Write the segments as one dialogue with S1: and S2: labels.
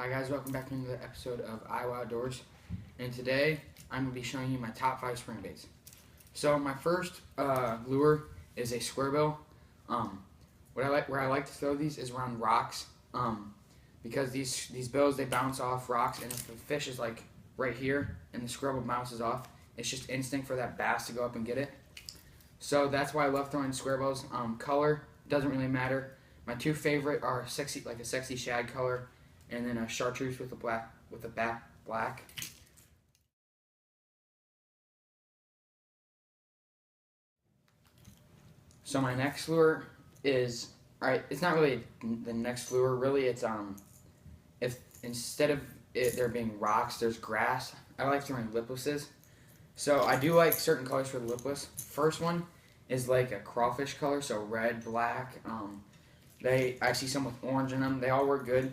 S1: Hi guys, welcome back to another episode of Iowa Outdoors, and today I'm going to be showing you my top 5 spring baits. So my first lure is a Sqaurebill. Where I like to throw these is around rocks, because these bills, they bounce off rocks, and if the fish is like right here and the Sqaurebill bounces off, it's just instinct for that bass to go up and get it. So that's why I love throwing Sqaurebills. Color doesn't really matter. My two favorite are a sexy shad color, and then a Chartreuse with a back black. So my next lure is, it's not really the next lure, really. It's if instead of there being rocks, there's grass. I like throwing liplesses. So I do like certain colors for the lipless. First one is like a crawfish color, so red, black. I see some with orange in them. They all work good.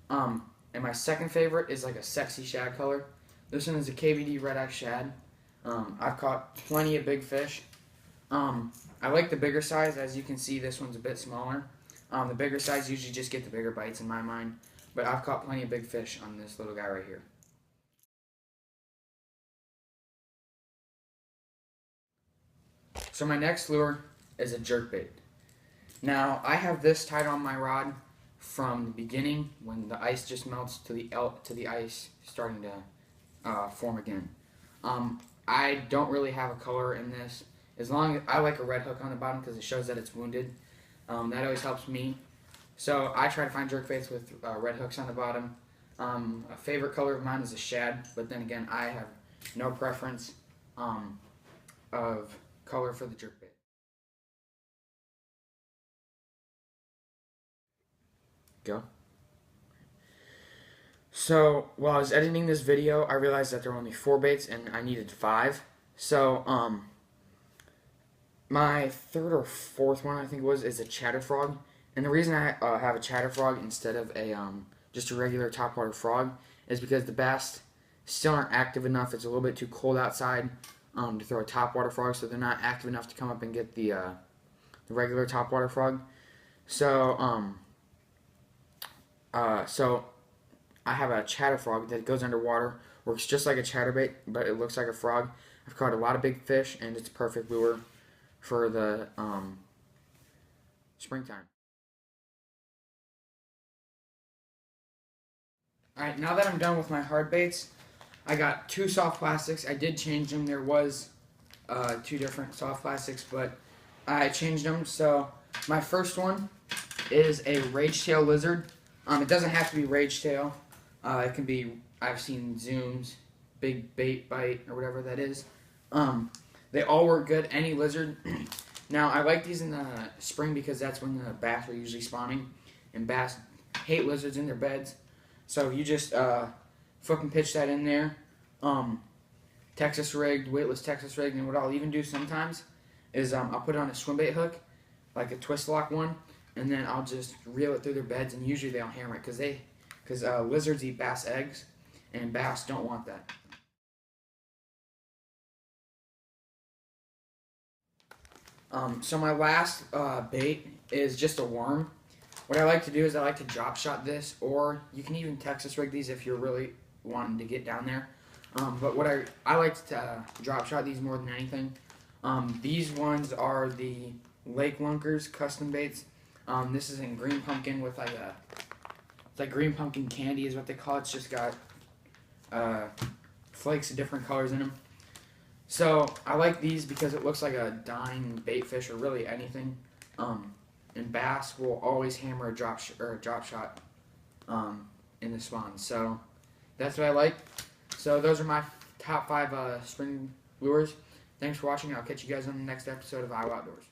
S1: And my second favorite is like a sexy shad color. This one is a KVD red eye shad. I've caught plenty of big fish. I like the bigger size. As you can see, this one's a bit smaller. The bigger size usually just get the bigger bites in my mind. But I've caught plenty of big fish on this little guy right here. So my next lure is a jerkbait. Now, I have this tied on my rod from the beginning, when the ice just melts, to the ice starting to form again. I don't really have a color in this. As long as I like a red hook on the bottom because it shows that it's wounded. That always helps me. So I try to find jerkbaits with red hooks on the bottom. A favorite color of mine is a shad, but then again, I have no preference of color for the jerkbait. Go. So while I was editing this video, I realized that there were only 4 baits and I needed 5. So my third or fourth one, I think it was, is a Chatterfrog. And the reason I have a Chatterfrog instead of a just a regular topwater frog is because the bass still aren't active enough. It's a little bit too cold outside to throw a topwater frog, so they're not active enough to come up and get the regular topwater frog. So I have a Chatterfrog that goes underwater, works just like a chatterbait, but it looks like a frog. I've caught a lot of big fish, and it's a perfect lure for the springtime. Alright, now that I'm done with my hard baits, I got 2 soft plastics. I did change them. There was 2 different soft plastics, but I changed them. So my first one is a rage tail lizard. It doesn't have to be rage tail. It can be, I've seen zooms, big bait bite, or whatever that is. They all work good, any lizard. Now, I like these in the spring because that's when the bass are usually spawning, and bass hate lizards in their beds. So you just fucking pitch that in there. Texas rigged, weightless Texas rigged, and what I'll even do sometimes is I'll put it on a swim bait hook, like a twist lock one, and then I'll just reel it through their beds, and usually they'll hammer it because lizards eat bass eggs, and bass don't want that. So my last bait is just a worm. What I like to do is I like to drop shot this, or you can even Texas rig these if you're really wanting to get down there. But what I like to drop shot these more than anything. These ones are the Lake Lunkers custom baits. This is in green pumpkin with it's like green pumpkin candy is what they call it. It's just got flakes of different colors in them. So I like these because it looks like a dying bait fish, or really anything. And bass will always hammer a drop shot in the spawn. So that's what I like. So those are my top 5 spring lures. Thanks for watching. I'll catch you guys on the next episode of Iowa Outdoors.